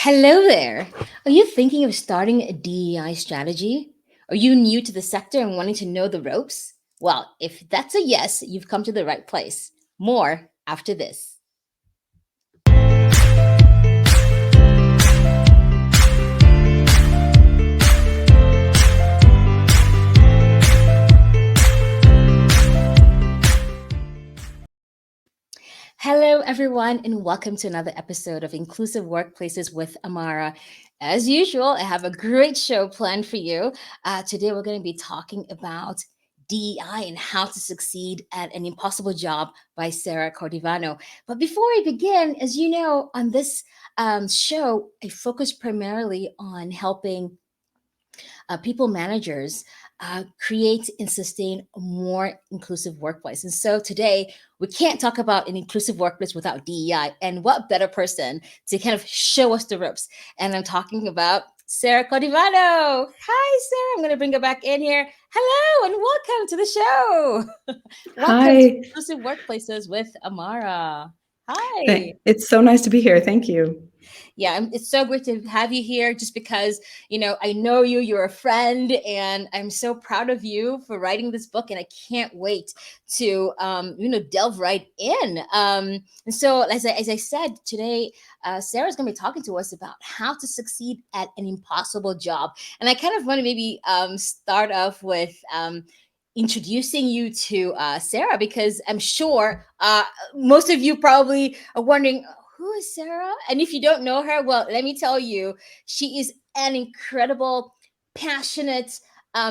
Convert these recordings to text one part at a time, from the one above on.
Hello there. Are you thinking of starting a DEI strategy? Are you new to the sector and wanting to know the ropes? Well, if that's a yes, you've come to the right place. More after this. Hello, everyone, and welcome to another episode of Inclusive Workplaces with Amara. As usual, I have a great show planned for you. Today, we're going to be talking about DEI and how to succeed at an impossible job by Sarah Cordivano. But before I begin, as you know, on this show, I focus primarily on helping people managers create and sustain a more inclusive workplace. And so today, we can't talk about an inclusive workplace without DEI. And what better person to kind of show us the ropes? And I'm talking about Sarah Cordivano. Hi, Sarah. I'm going to bring her back in here. Hello, and welcome to the show. Welcome to Hi. Inclusive Workplaces with Amara. Hi. It's so nice to be here. Thank you. Yeah, it's so great to have you here just because, I know you, you're a friend, and I'm so proud of you for writing this book. And I can't wait to, delve right in. And so, as I said, today, Sarah's going to be talking to us about how to succeed at an impossible job. And I kind of want to maybe start off with, introducing you to Sarah, because I'm sure most of you probably are wondering, who is Sarah? And if you don't know her, well, let me tell you, she is an incredible, passionate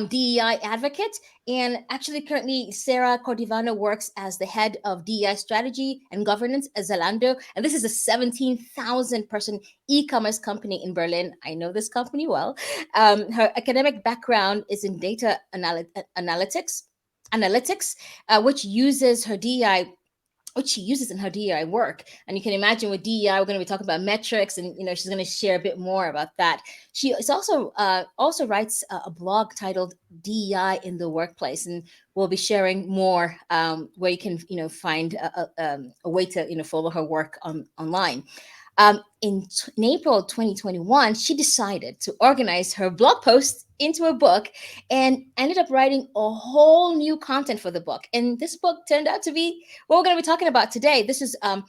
DEI advocate. And actually, currently, Sarah Cordivano works as the head of DEI strategy and governance at Zalando. And this is a 17,000 person e commerce company in Berlin. I know this company well. Her academic background is in data analytics, which uses her DEI which she uses in her DEI work. And you can imagine with DEI, we're going to be talking about metrics, and she's going to share a bit more about that. She is also writes a blog titled DEI in the Workplace, and we'll be sharing more where you can find a way to follow her work online. In April 2021, she decided to organize her blog posts into a book and ended up writing a whole new content for the book. And this book turned out to be what we're going to be talking about today. This is a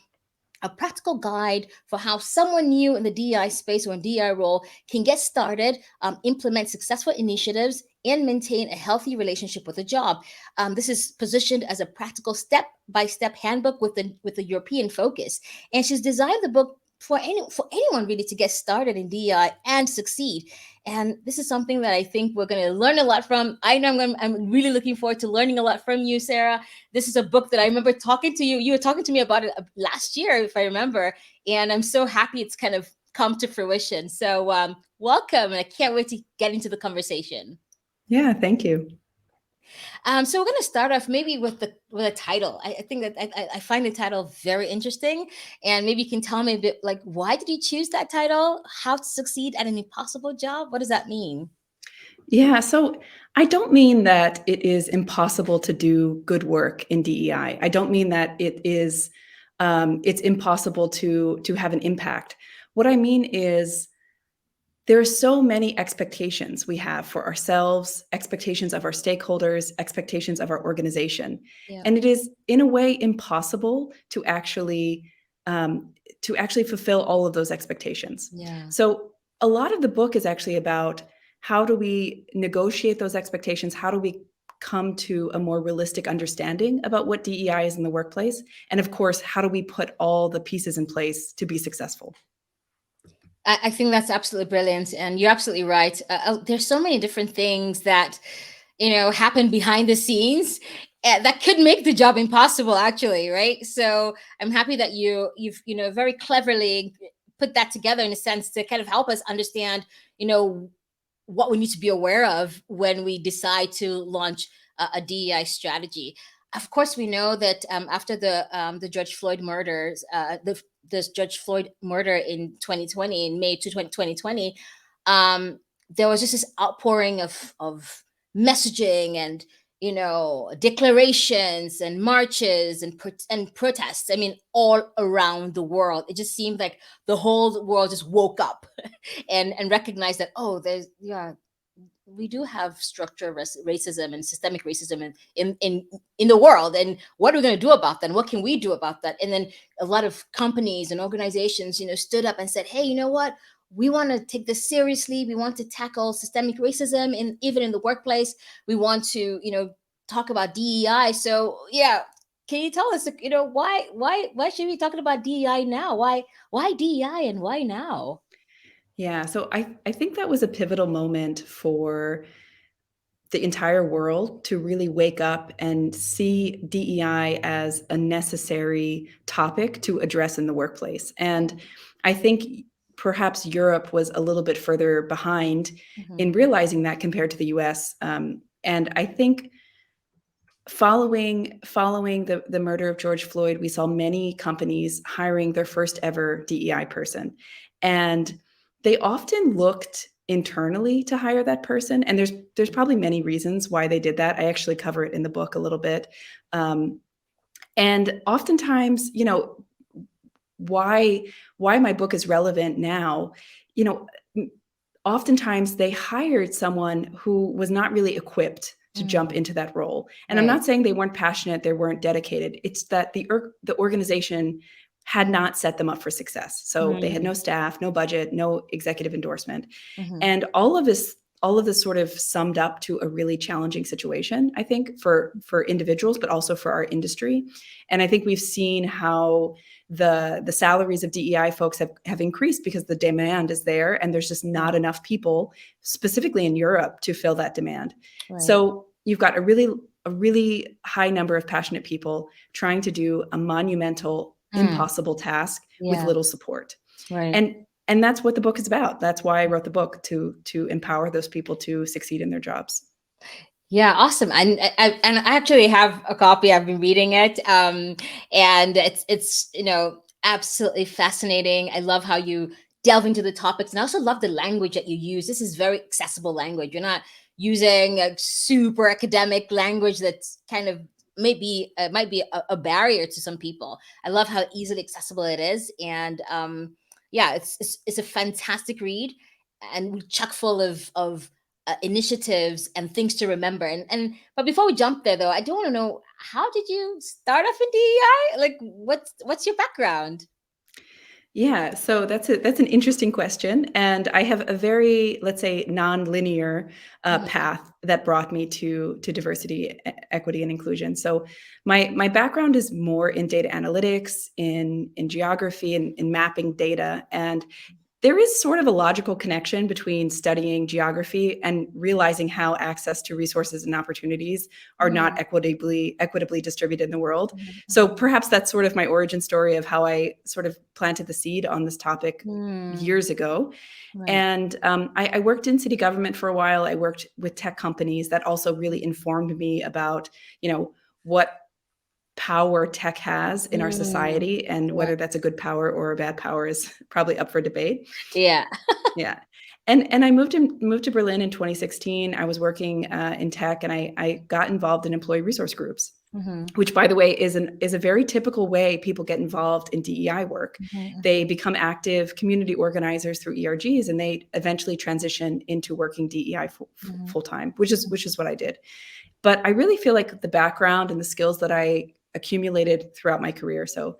practical guide for how someone new in the DEI space or in DEI role can get started, implement successful initiatives, and maintain a healthy relationship with a job. This is positioned as a practical step-by-step handbook with a European focus. And she's designed the book for anyone really to get started in DEI and succeed. And this is something that I think we're going to learn a lot from. I know I'm really looking forward to learning a lot from you, Sarah. This is a book that I remember talking to you. You were talking to me about it last year, if I remember. And I'm so happy it's kind of come to fruition. So welcome. And I can't wait to get into the conversation. Yeah, thank you. So we're going to start off maybe with a title. I think that I find the title very interesting, and maybe you can tell me a bit like, why did you choose that title? How to succeed at an impossible job? What does that mean? Yeah, so I don't mean that it is impossible to do good work in DEI. I don't mean that it's impossible to have an impact. What I mean is there are so many expectations we have for ourselves, expectations of our stakeholders, expectations of our organization, Yeah. and it is in a way impossible to actually fulfill all of those expectations. Yeah. So a lot of the book is actually about how do we negotiate those expectations? How do we come to a more realistic understanding about what DEI is in the workplace? And of course, how do we put all the pieces in place to be successful? I think that's absolutely brilliant, and you're absolutely right. There's so many different things that happen behind the scenes that could make the job impossible. Actually, right? So I'm happy that you've very cleverly put that together in a sense to kind of help us understand, what we need to be aware of when we decide to launch a DEI strategy. Of course, we know that after the George Floyd murders, this George Floyd murder in 2020, in May 2020, there was just this outpouring of messaging and declarations and marches and protests. I mean, all around the world. It just seemed like the whole world just woke up and recognized that, oh, there's, yeah, we do have structural racism and systemic racism in the world, and what are we going to do about that, and what can we do about that? And then a lot of companies and organizations stood up and said, hey, you know what, we want to take this seriously. We want to tackle systemic racism, and even in the workplace we want to talk about DEI. So yeah, can you tell us, why should we be talking about DEI now? Why DEI, and why now? Yeah, so I think that was a pivotal moment for the entire world to really wake up and see DEI as a necessary topic to address in the workplace. And I think perhaps Europe was a little bit further behind Mm-hmm. in realizing that compared to the US. And I think following the murder of George Floyd, we saw many companies hiring their first ever DEI person. And they often looked internally to hire that person. And there's probably many reasons why they did that. I actually cover it in the book a little bit. And oftentimes, why my book is relevant now, you know, oftentimes they hired someone who was not really equipped to jump into that role. And I'm Right. not saying they weren't passionate, they weren't dedicated. It's that the organization had not set them up for success. So they had no staff, no budget, no executive endorsement. Mm-hmm. And all of this sort of summed up to a really challenging situation, I think, for individuals, but also for our industry. And I think we've seen how the salaries of DEI folks have increased because the demand is there, and there's just not enough people, specifically in Europe, to fill that demand. Right. So you've got a really high number of passionate people trying to do a monumental, impossible task with little support. Right. And that's what the book is about. That's why I wrote the book, to empower those people to succeed in their jobs. Yeah, awesome. And I actually have a copy. I've been reading it, and it's absolutely fascinating. I love how you delve into the topics, and I also love the language that you use. This is very accessible language. You're not using a super academic language that's kind of maybe might be a barrier to some people. I love how easily accessible it is, and yeah, it's a fantastic read, and chock full of initiatives and things to remember. But before we jump there, though, I do want to know, how did you start off in DEI? Like, what's your background? Yeah, so that's an interesting question, and I have a very, let's say, non-linear path that brought me to diversity, equity, and inclusion. So my background is more in data analytics, in geography, and in mapping data, and there is sort of a logical connection between studying geography and realizing how access to resources and opportunities are not equitably distributed in the world. So perhaps that's sort of my origin story of how I sort of planted the seed on this topic years ago. Right. And I worked in city government for a while. I worked with tech companies that also really informed me about, what power tech has in our society, and whether that's a good power or a bad power is probably up for debate. Yeah. Yeah. And I moved to Berlin in 2016. I was working in tech, and I got involved in employee resource groups, which, by the way, is a very typical way people get involved in DEI work. They become active community organizers through ERGs, and they eventually transition into working DEI full time, which is what I did. But I really feel like the background and the skills that I accumulated throughout my career, so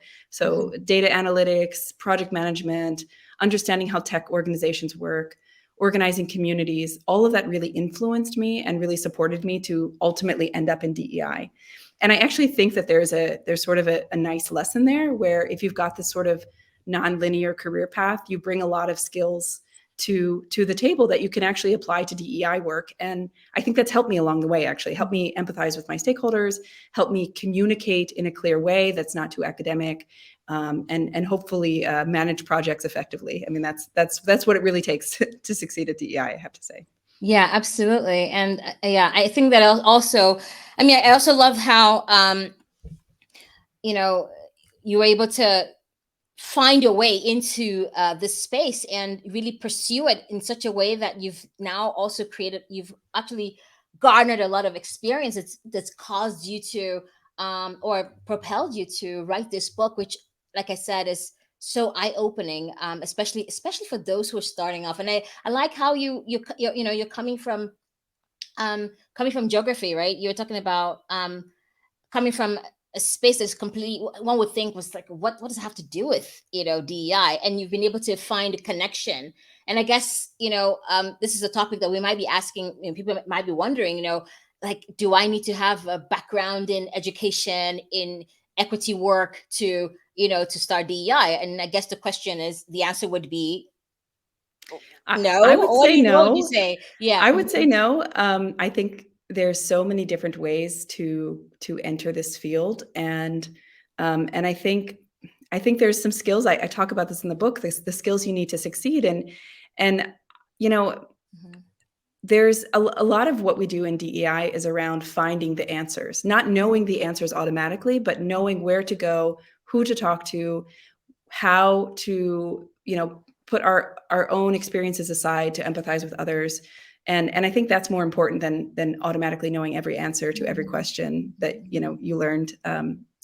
data analytics, project management, understanding how tech organizations work, organizing communities, all of that really influenced me and really supported me to ultimately end up in DEI. And I actually think that there's sort of a nice lesson there, where if you've got this sort of nonlinear career path, you bring a lot of skills to the table that you can actually apply to DEI work. And I think that's helped me along the way, actually. Helped me empathize with my stakeholders, helped me communicate in a clear way that's not too academic, and hopefully manage projects effectively. I mean, that's what it really takes to succeed at DEI, I have to say. Yeah, absolutely. And yeah, I think that also, I mean, I also love how, you were able to find your way into this space and really pursue it in such a way that you've now also you've actually garnered a lot of experience that's caused you to or propelled you to write this book, which, like I said, is so eye-opening, especially for those who are starting off. And I like how you're coming from geography, right? You're talking about coming from a space that's completely, one would think was like, what does it have to do with, DEI? And you've been able to find a connection. And I guess, this is a topic that we might be asking, people might be wondering, like, do I need to have a background in education, in equity work to start DEI? And I guess the answer would be no. I would say What would you no. say? Yeah. I would say no. I think there's so many different ways to enter this field, and I think there's some skills. I talk about this in the book. The skills you need to succeed, and you know, Mhm. there's a lot of what we do in DEI is around finding the answers, not knowing the answers automatically, but knowing where to go, who to talk to, how to, put our own experiences aside to empathize with others. And I think that's more important than automatically knowing every answer to every question that, you learned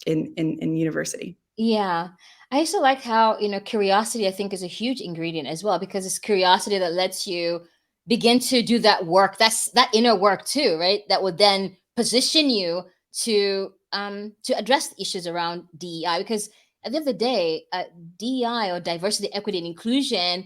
in university. Yeah. I also like how, curiosity, I think, is a huge ingredient as well, because it's curiosity that lets you begin to do that work. That's that inner work too, right? That would then position you to address the issues around DEI. Because at the end of the day, DEI, or diversity, equity, and inclusion,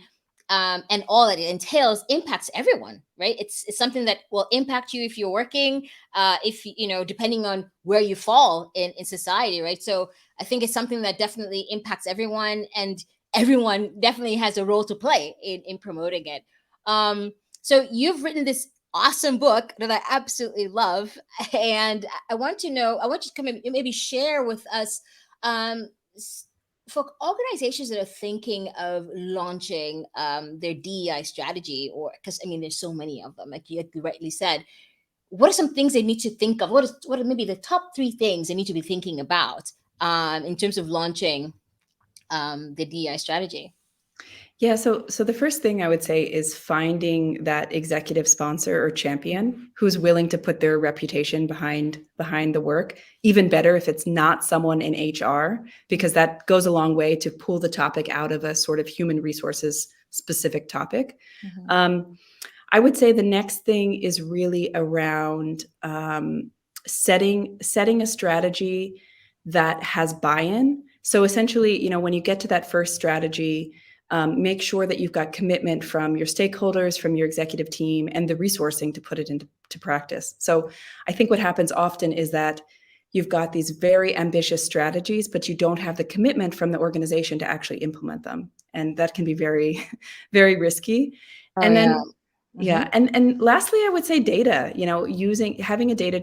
and all that it entails, impacts everyone, right? It's something that will impact you if you're working, if depending on where you fall in society, right? So I think it's something that definitely impacts everyone, and everyone definitely has a role to play in promoting it. So you've written this awesome book that I absolutely love, and I want you to come and maybe share with us, um, for organizations that are thinking of launching their DEI strategy, or because I mean, there's so many of them, like you rightly said. What are some things they need to think of? What are maybe the top three things they need to be thinking about in terms of launching the DEI strategy? Yeah, so the first thing I would say is finding that executive sponsor or champion who's willing to put their reputation behind the work. Even better if it's not someone in HR, because that goes a long way to pull the topic out of a sort of human resources specific topic. Mhm. Um, I would say the next thing is really around setting a strategy that has buy-in. So essentially, when you get to that first strategy, make sure that you've got commitment from your stakeholders, from your executive team, and the resourcing to put it into practice. So I think what happens often is that you've got these very ambitious strategies, but you don't have the commitment from the organization to actually implement them. And that can be very, very risky. Oh And yeah. then Hmm. yeah, and lastly, I would say data. Having a data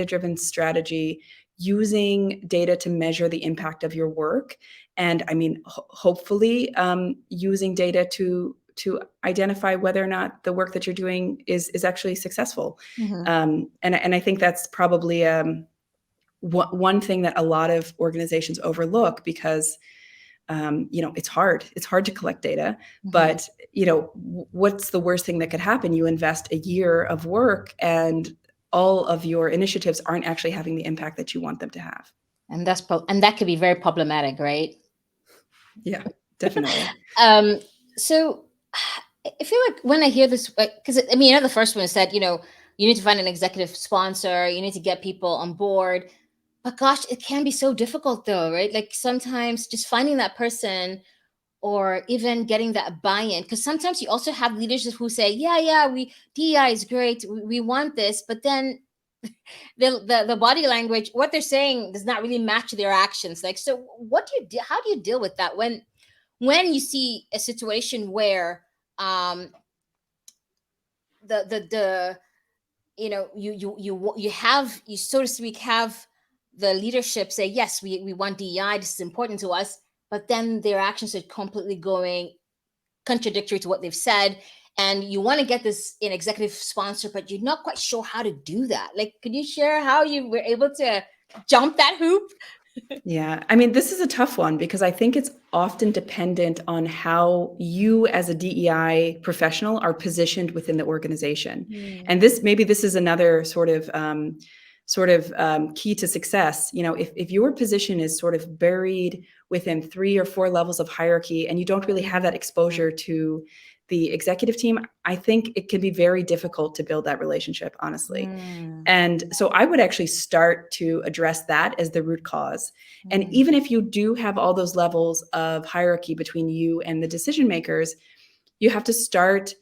driven strategy, using data to measure the impact of your work, and I mean, hopefully, using data to identify whether or not the work that you're doing is actually successful. Hmm. And I think that's probably one thing that a lot of organizations overlook because it's hard. It's hard to collect data, Hmm. but what's the worst thing that could happen? You invest a year of work and all of your initiatives aren't actually having the impact that you want them to have. And and that could be very problematic, right? Yeah, definitely. um, so I feel like when I hear this, because I mean, the first one said, you need to find an executive sponsor, you need to get people on board. But gosh, it can be so difficult though, right? Like sometimes just finding that person, or even getting that buy-in, because sometimes you also have leaders who say, yeah, we DEI is great, we want this, but then the body language, what they're saying does not really match their actions. Like, so what do you do? How do you deal with that when you see a situation where um the you so to speak have the leadership say, yes, we want DEI, this is important to us, but then their actions are completely going contradictory to what they've said, and you want to get this in executive sponsor, but you're not quite sure how to do that. Like, could you share how you were able to jump that hoop? Yeah, I mean, this is a tough one because I think it's often dependent on how you as a DEI professional are positioned within the organization. Mm, And this is another key to success. You know, if your position is sort of buried within 3 or 4 levels of hierarchy and you don't really have that exposure to the executive team, I think it can be very difficult to build that relationship, honestly. mm, And so I would actually start to address that as the root cause. And mm, even if you do have all those levels of hierarchy between you and the decision makers, you have to start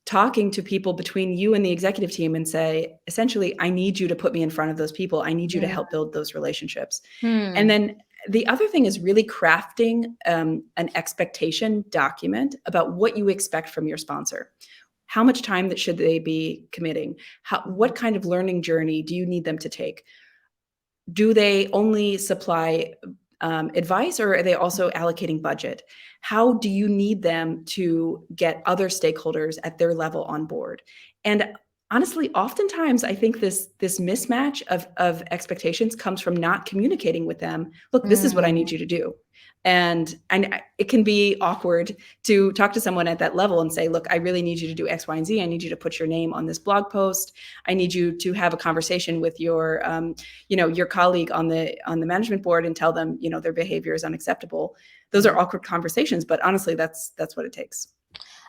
talking to people between you and the executive team and say, essentially, I need you to put me in front of those people. I need you to mm, help build those relationships. And mm, then the other thing is really crafting an expectation document about what you expect from your sponsor. How much time that should they be committing? What kind of learning journey do you need them to take? Do they only supply advice, or are they also allocating budget? How do you need them to get other stakeholders at their level on board? And honestly, oftentimes I think this mismatch of expectations comes from not communicating with them. Look, this is what I mm. need you to do. And it can be awkward to talk to someone at that level and say, look, I really need you to do X, Y, and Z. I need you to put your name on this blog post. I need you to have a conversation with your colleague on the management board and tell them, their behavior is unacceptable. Those are awkward conversations, but honestly, that's what it takes.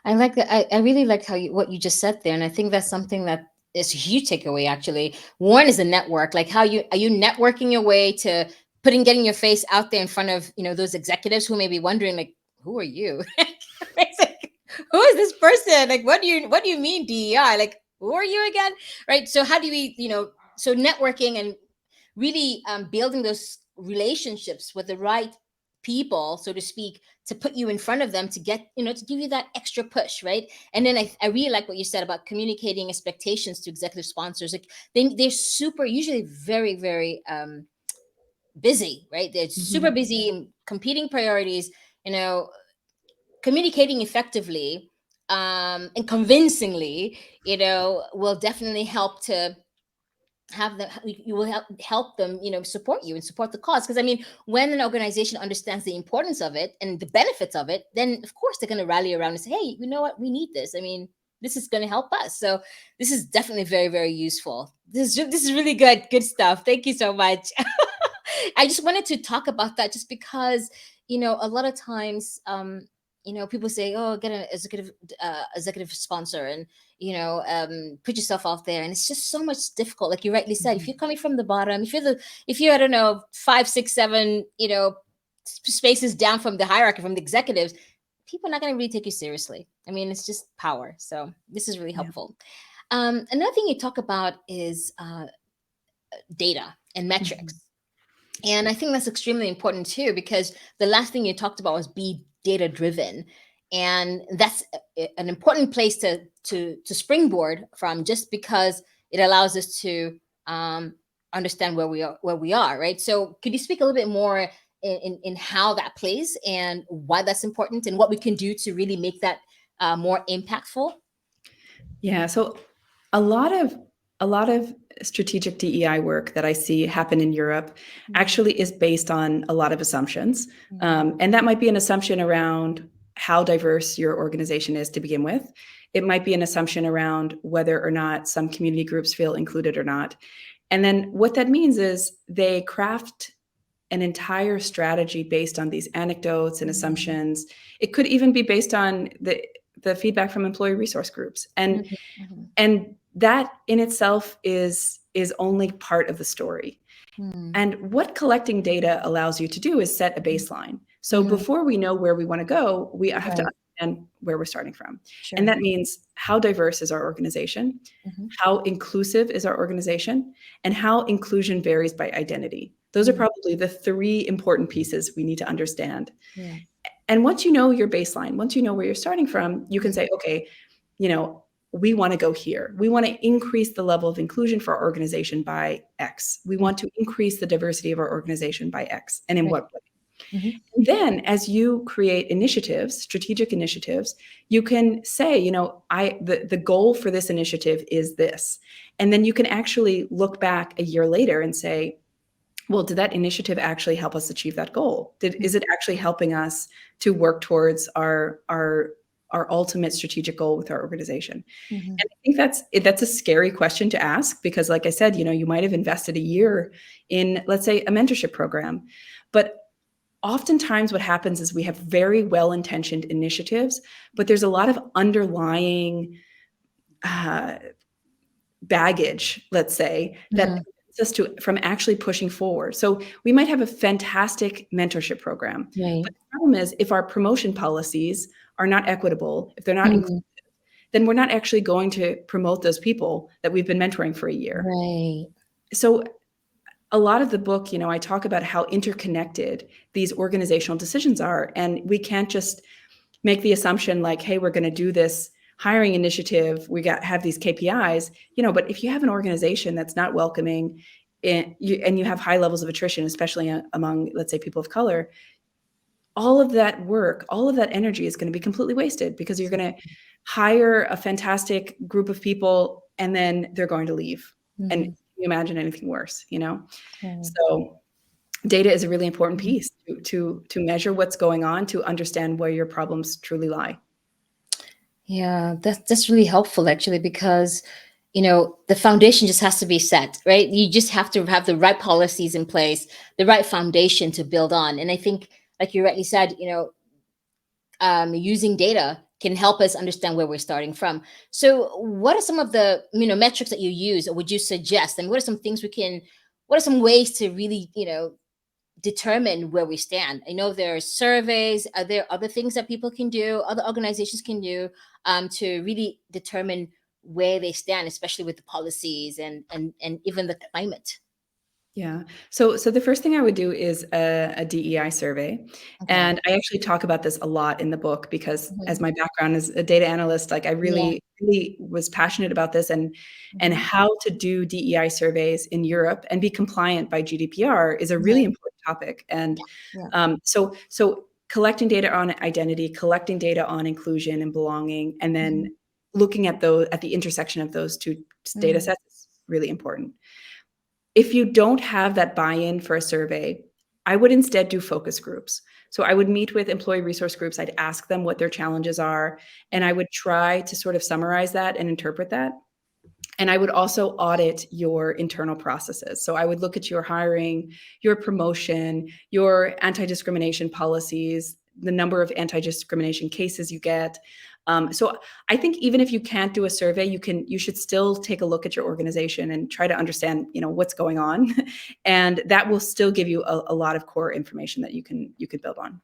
I like that. I really like what you just said there, and I think that's something that is a huge takeaway. Actually, one is a network. Like, how you are you networking your way to getting your face out there in front of those executives who may be wondering, like, who are you? It's like, who is this person? Like, what do you mean DEI? Like, who are you again? Right. So how do we so networking and really building those relationships with the right people, so to speak, to put you in front of them to get to give you that extra push, right? And then I really like what you said about communicating expectations to executive sponsors. Like, they're super usually very, very busy, right? They're super Mhm. busy in competing priorities, you know communicating effectively and convincingly, will definitely help to have them. You will help them, support you and support the cause. Because I mean, when an organization understands the importance of it and the benefits of it, then of course they're going to rally around and say, hey, you know what, we need this. I mean, this is going to help us. So this is definitely very, very useful. This is really good stuff. Thank you so much. I just wanted to talk about that just because, a lot of times, people say, oh, get an executive sponsor, and, put yourself out there. And it's just so much difficult. Like you rightly said, if you're coming from the bottom, if you're, I don't know, 5, 6, 7, spaces down from the hierarchy, from the executives, people are not going to really take you seriously. I mean, it's just power. So this is really Yeah. helpful. Another thing you talk about is data and Mhm. metrics. And I think that's extremely important too, because the last thing you talked about was be data driven. And that's an important place to springboard from, just because it allows us to understand where we are, right? So could you speak a little bit more in how that plays and why that's important and what we can do to really make that more impactful? Yeah, so a lot of a lot of strategic DEI work that I see happen in Europe Mm, actually is based on a lot of assumptions. mm, And that might be an assumption around how diverse your organization is to begin with. It might be an assumption around whether or not some community groups feel included or not. And then what that means is they craft an entire strategy based on these anecdotes and mm, assumptions. It could even be based on the feedback from employee resource groups. And mhm, mhm, and that in itself is only part of the story. mm, And what collecting data allows you to do is set a baseline. So mhm. before we know where we want to go, we have to Right. understand where we're starting from. And Sure. that means how diverse is our organization, Mhm, how inclusive is our organization, and how inclusion varies by identity. Those are mm, probably the 3 important pieces we need to understand. yeah. And once you know your baseline, once you know where you're starting from, you can say, okay, you know, we want to go here. We want to increase the level of inclusion for our organization by X. We Mm, want to increase the diversity of our organization by X. And in right. what way? Mhm, And then as you create initiatives, strategic initiatives, you can say, the goal for this initiative is this. And then you can actually look back a year later and say, well, did that initiative actually help us achieve that goal? Is it actually helping us to work towards our ultimate strategic goal with our organization? Mm-hmm. And I think that's a scary question to ask because, like I said, you might have invested a year in, let's say, a mentorship program, but oftentimes what happens is we have very well-intentioned initiatives, but there's a lot of underlying baggage, let's say, that Mm-hmm. prevents us from actually pushing forward. So we might have a fantastic mentorship program, Right. but the problem is if our promotion policies are not equitable, if they're not Mm-hmm. then we're not actually going to promote those people that we've been mentoring for a year. Right. So a lot of the book, I talk about how interconnected these organizational decisions are. And we can't just make the assumption like, hey, we're going to do this hiring initiative. Have these KPIs, but if you have an organization that's not welcoming and you have high levels of attrition, especially among, let's say, people of color, all of that work, all of that energy is going to be completely wasted because you're going to hire a fantastic group of people and then they're going to leave. And Mm-hmm. can you imagine anything worse, Right. So data is a really important piece to measure what's going on, to understand where your problems truly lie. Yeah, that's really helpful actually, because the foundation just has to be set, right? You just have to have the right policies in place, the right foundation to build on. And I think, like you rightly said, using data can help us understand where we're starting from. So, what are some of the metrics that you use, or would you suggest? And what are some things we can? What are some ways to really determine where we stand? I know there are surveys. Are there other things that people can do, other organizations can do, to really determine where they stand, especially with the policies and even the climate? Yeah. So the first thing I would do is a DEI survey. Okay. And I actually talk about this a lot in the book because as Hmm. my background as a data analyst, like I Yeah. really, really was passionate about this and Hmm. how to do DEI surveys in Europe and be compliant by GDPR is a really Right. important topic. And Yeah. so collecting data on identity, collecting data on inclusion and belonging, and then Hmm. looking at the intersection of those two data Hmm. sets is really important. If you don't have that buy-in for a survey, I would instead do focus groups. So I would meet with employee resource groups. I'd ask them what their challenges are, and I would try to sort of summarize that and interpret that. And I would also audit your internal processes. So I would look at your hiring, your promotion, your anti-discrimination policies, the number of anti-discrimination cases you get. So I think even if you can't do a survey, you should still take a look at your organization and try to understand, what's going on, and that will still give you a lot of core information that you can build on.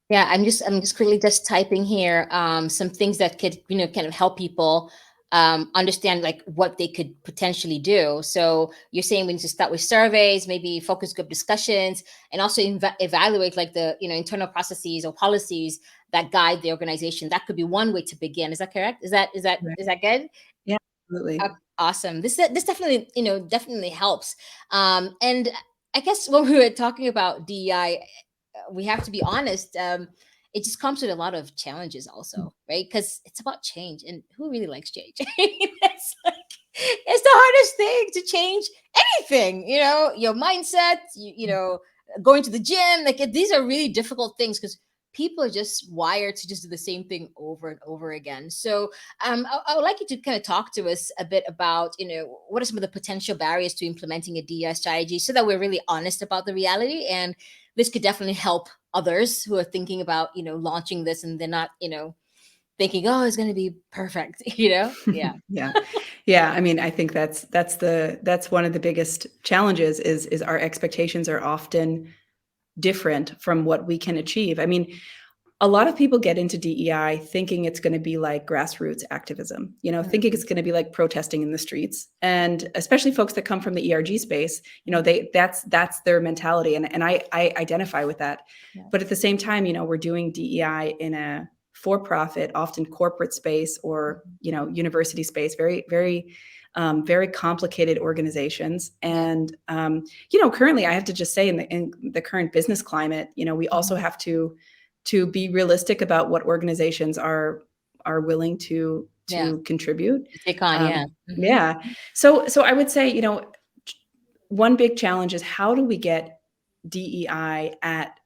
Yeah, I'm just quickly just typing here some things that could kind of help people understand like what they could potentially do. So you're saying we need to start with surveys, maybe focus group discussions, and also evaluate like the internal processes or policies that guide the organization. That could be one way to begin. Is that correct? Right. Is that good? Yeah, absolutely. Awesome. This definitely definitely helps. And I guess when we were talking about DEI, we have to be honest. It just comes with a lot of challenges, also, right? Because it's about change, and who really likes change? It's the hardest thing to change anything. Your mindset. Going to the gym. Like these are really difficult things because people are just wired to just do the same thing over and over again. So I would like you to kind of talk to us a bit about, what are some of the potential barriers to implementing a DEI strategy so that we're really honest about the reality. And this could definitely help others who are thinking about, launching this and they're not, thinking, oh, it's going to be perfect, Yeah. Yeah. Yeah, I mean, I think that's one of the biggest challenges is our expectations are often different from what we can achieve. I mean, a lot of people get into DEI thinking it's going to be like grassroots activism, thinking Mhm. it's going to be like protesting in the streets. And especially folks that come from the ERG space, that's their mentality. And I identify with that. Yeah. But at the same time, we're doing DEI in a for-profit, often corporate space or, university space, very, very very complicated organizations. Yeah. And, currently I have to just say in the current business climate, we also Mhm. have to be realistic about what organizations are willing Yeah. to contribute. To take on. Yeah. Hmm. Yeah. So I would say, one big challenge is, how do we get DEI at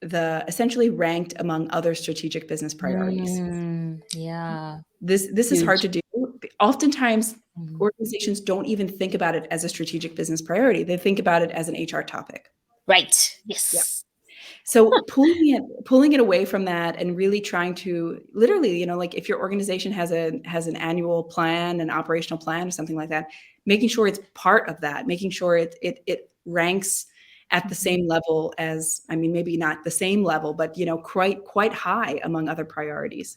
the essentially ranked among other strategic business priorities? Yeah. This is hard Huge. to do. Oftentimes, Mhm. organizations don't even think about it as a strategic business priority. They think about it as an HR topic. Right. Yeah. Yes. So pulling it away from that and really trying to literally, you know, like if your organization has an annual plan, an operational plan or something like that, making sure it's part of that, making sure it ranks at the same level as, I mean, maybe not the same level, but, you know, quite high among other priorities.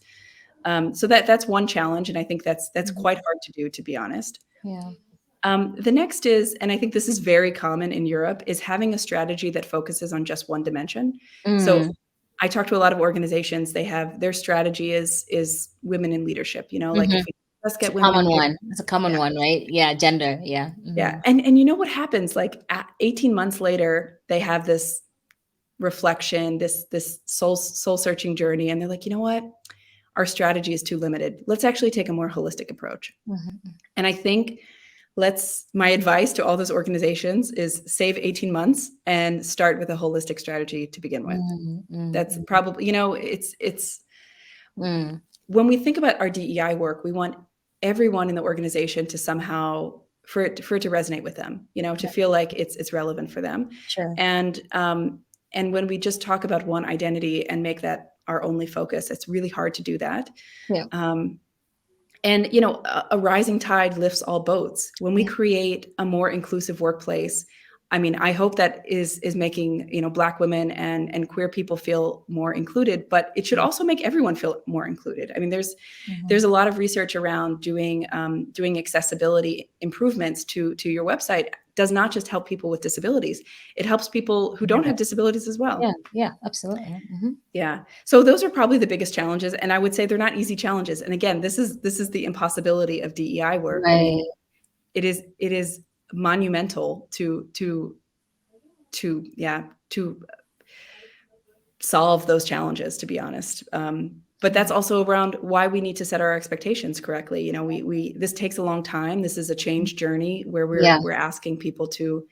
So that's one challenge, and I think that's quite hard to do, to be honest. Yeah. The next is, and I think this is very common in Europe, is having a strategy that focuses on just one dimension. So Mm. I talk to a lot of organizations. They have their strategy is women in leadership. You know, like Mhm. if we just It's get a women in common leadership, one. It's a common yeah, one, right? Yeah, gender. Yeah. yeah. Mhm. And you know what happens? Like 18 months later, they have this reflection, this soul searching journey, and they're like, you know what? Our strategy is too limited. Let's actually take a more holistic approach. Mhm. And I think my advice to all those organizations is save 18 months and start with a holistic strategy to begin with. Mm, That's mm, probably, you know, it's mm. when we think about our DEI work, we want everyone in the organization to somehow, for it to resonate with them, you know, to feel like it's relevant for them. Sure. And when we just talk about one identity and make that our only focus, it's really hard to do that. Yeah. Um, And, you know, a rising tide lifts all boats. When we Yeah. create a more inclusive workplace, I mean, I hope that is making, you know, Black women and queer people feel more included, but it should also make everyone feel more included. I mean, there's Mhm. a lot of research around doing accessibility improvements to your website. Does not just help people with disabilities; it helps people who don't have disabilities as well. Yeah. Yeah. Absolutely. Mhm. Yeah. So those are probably the biggest challenges, and I would say they're not easy challenges. And again, this is the impossibility of DEI work. I mean, Right. it is monumental to solve those challenges, to be honest. But that's also around why we need to set our expectations correctly. You know, we this takes a long time. This is a change journey where Yeah. we're asking people to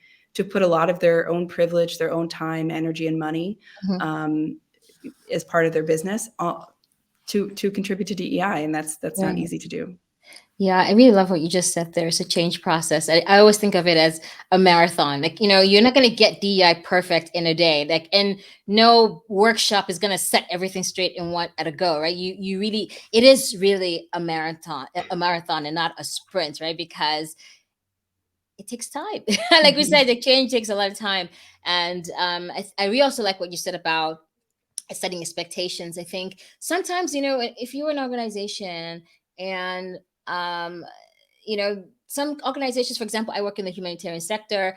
put a lot of their own privilege, their own time, energy, and money Mhm. um, as part of their business to contribute to DEI, and that's not Right. easy to do. Yeah, I really love what you just said there. It's a change process. I always think of it as a marathon. Like, you're not going to get DEI perfect in a day. Like, and no workshop is going to set everything straight in one at a go, right? You really, it is really a marathon and not a sprint, right? Because it takes time. Like we said, Mhm. the change takes a lot of time. And I really also like what you said about setting expectations. I think sometimes, if you're an organization and, um, some organizations, for example, I work in the humanitarian sector,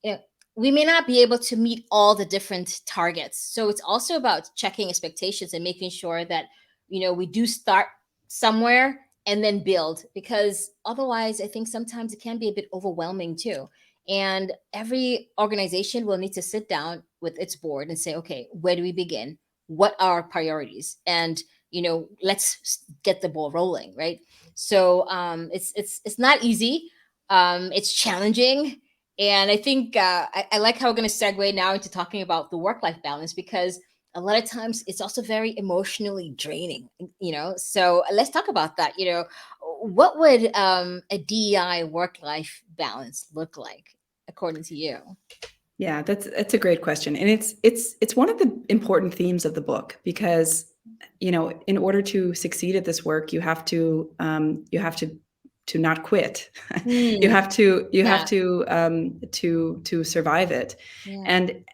you know, we may not be able to meet all the different targets. So it's also about checking expectations and making sure that, we do start somewhere and then build, because otherwise I think sometimes it can be a bit overwhelming too. And every organization will need to sit down with its board and say, okay, where do we begin? What are our priorities? And let's get the ball rolling, right? So it's not easy. It's challenging. And I think I like how we're going to segue now into talking about the work-life balance, because a lot of times it's also very emotionally draining, so let's talk about that. What would a DEI work-life balance look like according to you? Yeah, that's a great question, and it's one of the important themes of the book, because in order to succeed at this work, you have to not quit. you Hmm. have to you have Yeah. to survive it, Yeah. and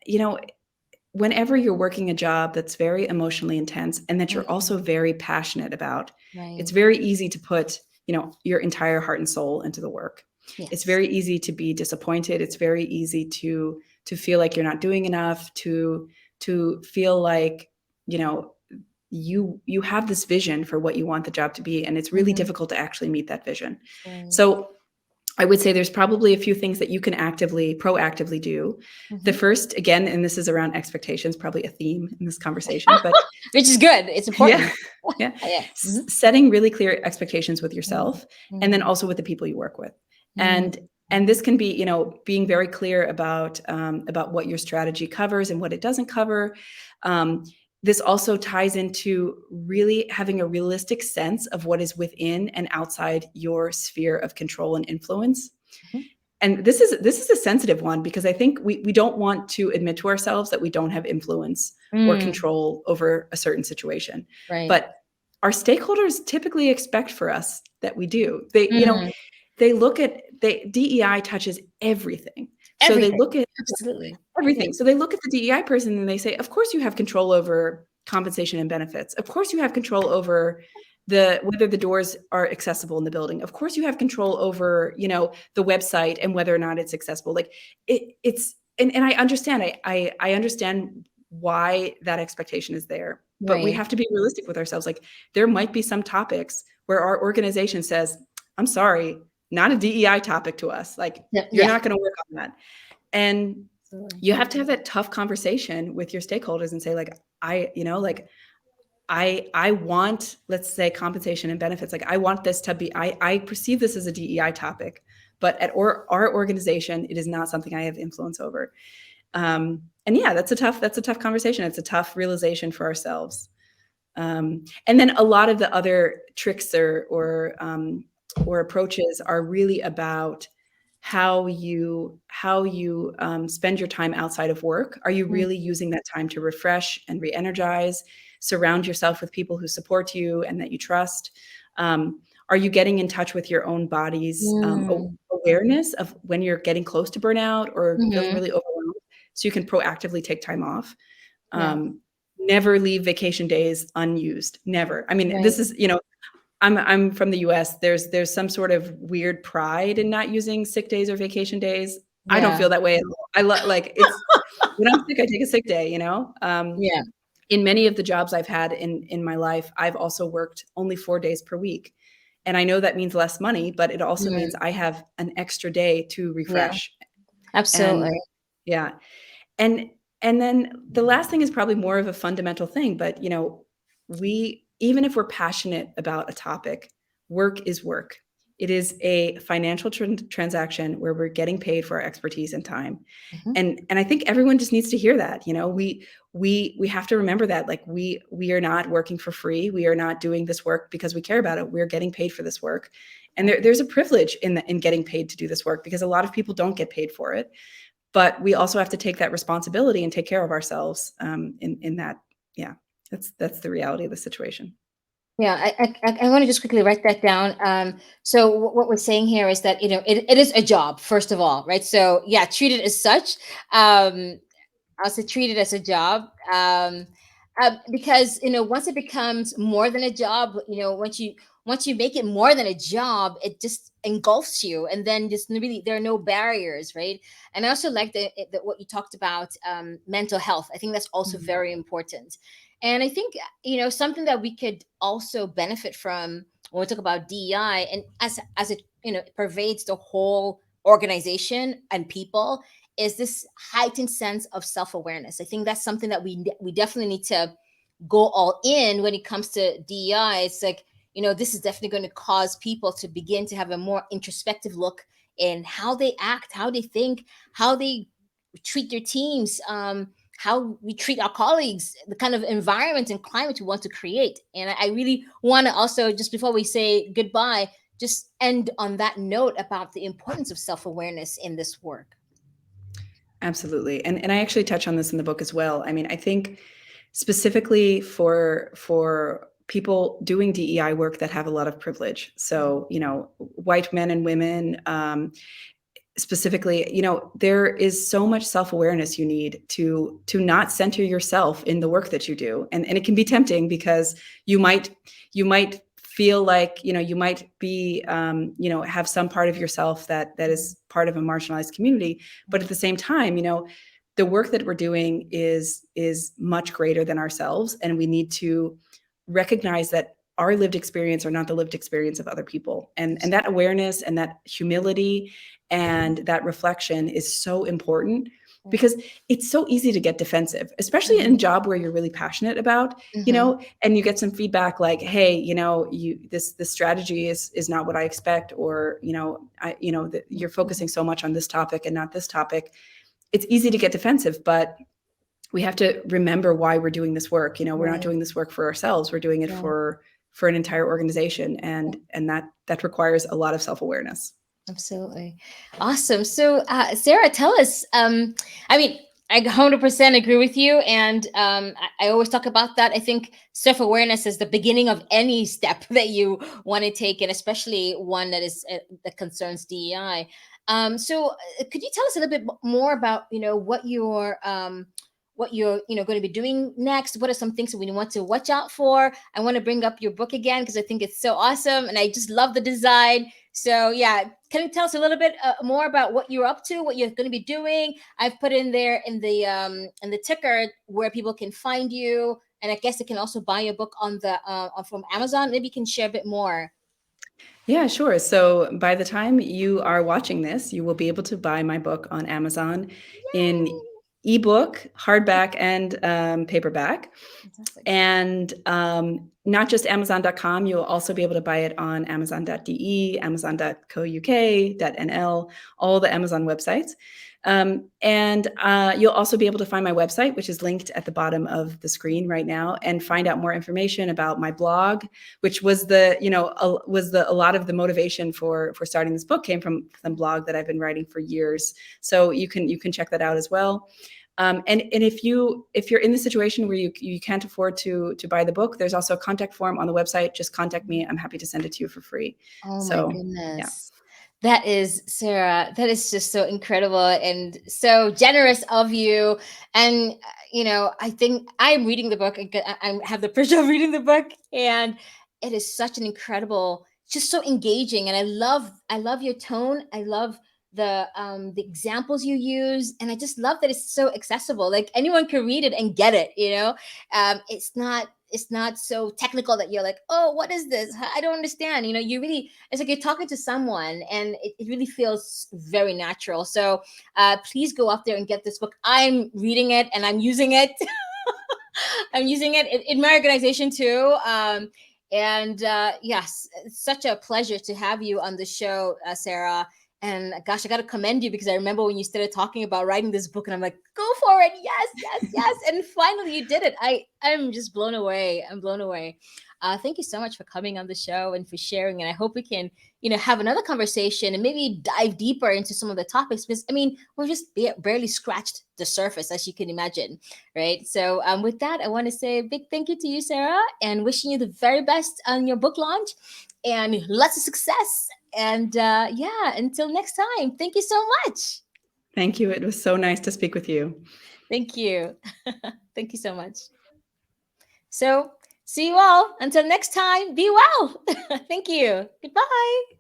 whenever you're working a job that's very emotionally intense and that you're Mhm. also very passionate about, it's Right. very easy to put your entire heart and soul into the work. It's Yes. very easy to be disappointed. It's very easy to feel like you're not doing enough, to feel like you know you have this vision for what you want the job to be, and it's really Mhm. difficult to actually meet that vision. Right. So I would say there's probably a few things that you can proactively do. The Mhm. first, again, and this is around expectations, probably a theme in this conversation, but Which is good. It's yeah, important. yeah, Yeah. Mhm. setting really clear expectations with Mhm. yourself, and then Mhm. also with the people you work with. Mm. And And this can be, being very clear about what your strategy covers and what it doesn't cover. This also ties into really having a realistic sense of what is within and outside your sphere of control and influence. Mhm. And this is a sensitive one, because I think we don't want to admit to ourselves that we don't have influence or control over a certain situation. Right. But our stakeholders typically expect for us that we do. Mm. They look at DEI touches everything. So they Everything. look at Absolutely. Yeah. everything. So they look at the DEI person and they say, of course you have control over compensation and benefits. Of course you have control over whether the doors are accessible in the building. Of course you have control over, the website and whether or not it's accessible. Like and I understand, I understand why that expectation is there, but we Right. have to be realistic with ourselves. Like, there might be some topics where our organization says, I'm sorry, not a DEI topic to us. Like, Yeah. you're Yeah. not going to work on that. And Absolutely. you have to have that tough conversation with your stakeholders and say, like, I want, let's say, compensation and benefits. Like, I want this to be, I perceive this as a DEI topic, but at our organization, it is not something I have influence over. And yeah, that's a tough conversation. It's a tough realization for ourselves. And then a lot of the other tricks or approaches are really about how you spend your time outside of work. Are you really using that time to refresh and re-energize? Surround yourself with people who support you and that you trust. Are you getting in touch with your own body's awareness of when you're getting close to burnout or feeling really overwhelmed, so you can proactively take time off? Yeah. Never leave vacation days unused. Never. I mean, Right. this is, I'm from the US. There's some sort of weird pride in not using sick days or vacation days. I don't Yeah. feel that way at all. I like, it's when I'm sick, I take a sick day, Yeah. In many of the jobs I've had in my life, I've also worked only 4 days per week. And I know that means less money, but it also means I have an extra day to Yeah. refresh. And Absolutely. yeah. And then the last thing is probably more of a fundamental thing, but we, even if we're passionate about a topic, work is work. It is a financial transaction where we're getting paid for our expertise and time. And I think everyone just needs to hear that. We have to remember that, like, we are not working for free. We are not doing this work because we care about it. We're getting paid for this work. And there's a privilege in getting paid to do this work, because a lot of people don't get paid for it. But we also have to take that responsibility and take care of ourselves in that. Yeah, that's the reality of the situation. Yeah, I want to just quickly write that down. So what we're saying here is that it is a job, first of all, right? So yeah, treat it as such. Also treat it as a job, because once it becomes more than a job, once you make it more than a job, it just engulfs you, and then just really there are no barriers, right? And I also like what you talked about, mental health. I think that's also very important. And I think something that we could also benefit from when we talk about DEI, and as it pervades the whole organization and people, is this heightened sense of self-awareness. I think that's something that we definitely need to go all in when it comes to DEI. It's like, this is definitely going to cause people to begin to have a more introspective look in how they act, how they think, how they treat their teams, how we treat our colleagues, the kind of environment and climate we want to create. And I really want to also, just before we say goodbye, just end on that note about the importance of self-awareness in this work. Absolutely. And I actually touch on this in the book as well. I mean, I think specifically for people doing DEI work that have a lot of privilege. So, white men and women, specifically, there is so much self-awareness you need to not center yourself in the work that you do. And it can be tempting, because you might feel like, you might be, have some part of yourself that is part of a marginalized community. But at the same time, the work that we're doing is much greater than ourselves. And we need to recognize that our lived experience are not the lived experience of other people. And that awareness and that humility and that reflection is so important. because it's so easy to get defensive, especially in a job where you're really passionate about, and you get some feedback like, hey, this strategy is not what I expect, or, you're focusing so much on this topic and not this topic. It's easy to get defensive, but we have to remember why we're doing this work. We're not doing this work for ourselves. We're doing it for an entire organization. And that requires a lot of self-awareness. Absolutely. Awesome. So, Sarah, tell us, I 100% agree with you. And I always talk about that. I think self-awareness is the beginning of any step that you want to take, and especially one that concerns DEI. So could you tell us a little bit more about, what you're going to be doing next? What are some things that we want to watch out for? I want to bring up your book again because I think it's so awesome, and I just love the design. So yeah, can you tell us a little bit more about what you're up to, what you're going to be doing? I've put in there in the ticker where people can find you, and I guess they can also buy your book on the from Amazon. Maybe you can share a bit more. Yeah, sure. So by the time you are watching this, you will be able to buy my book on Amazon in ebook, hardback, and paperback. Fantastic. And not just Amazon.com, you'll also be able to buy it on Amazon.de, Amazon.co.uk.nl, all the Amazon websites. And you'll also be able to find my website, which is linked at the bottom of the screen right now, and find out more information about my blog, which was a lot of the motivation for starting this book came from the blog that I've been writing for years. So you can check that out as well. And if you're in the situation where you can't afford to buy the book, there's also a contact form on the website. Just contact me. I'm happy to send it to you for free. Oh So, my goodness. yeah. That is, Sarah, that is just so incredible and so generous of you. And, I think I'm reading the book. I have the pleasure of reading the book, and it is such an incredible, just so engaging. And I love your tone. I love the examples you use. And I just love that it's so accessible. Like anyone can read it and get it, it's not so technical that you're like, oh, what is this? I don't understand. You really, it's like you're talking to someone, and it really feels very natural. So please go out there and get this book. I'm reading it and I'm using it. I'm using it in my organization too. And yes, it's such a pleasure to have you on the show, Sarah. And gosh, I got to commend you, because I remember when you started talking about writing this book, and I'm like, go for it. Yes, yes, yes. And finally you did it. I'm just blown away. I'm blown away. Thank you so much for coming on the show and for sharing. And I hope we can, have another conversation and maybe dive deeper into some of the topics, because we're just barely scratched the surface, as you can imagine. Right. So with that, I want to say a big thank you to you, Sarah, and wishing you the very best on your book launch and lots of success. And until next time, thank you so much. Thank you. It was so nice to speak with you. Thank you. Thank you so much. So see you all. Until next time, be well. Thank you. Goodbye.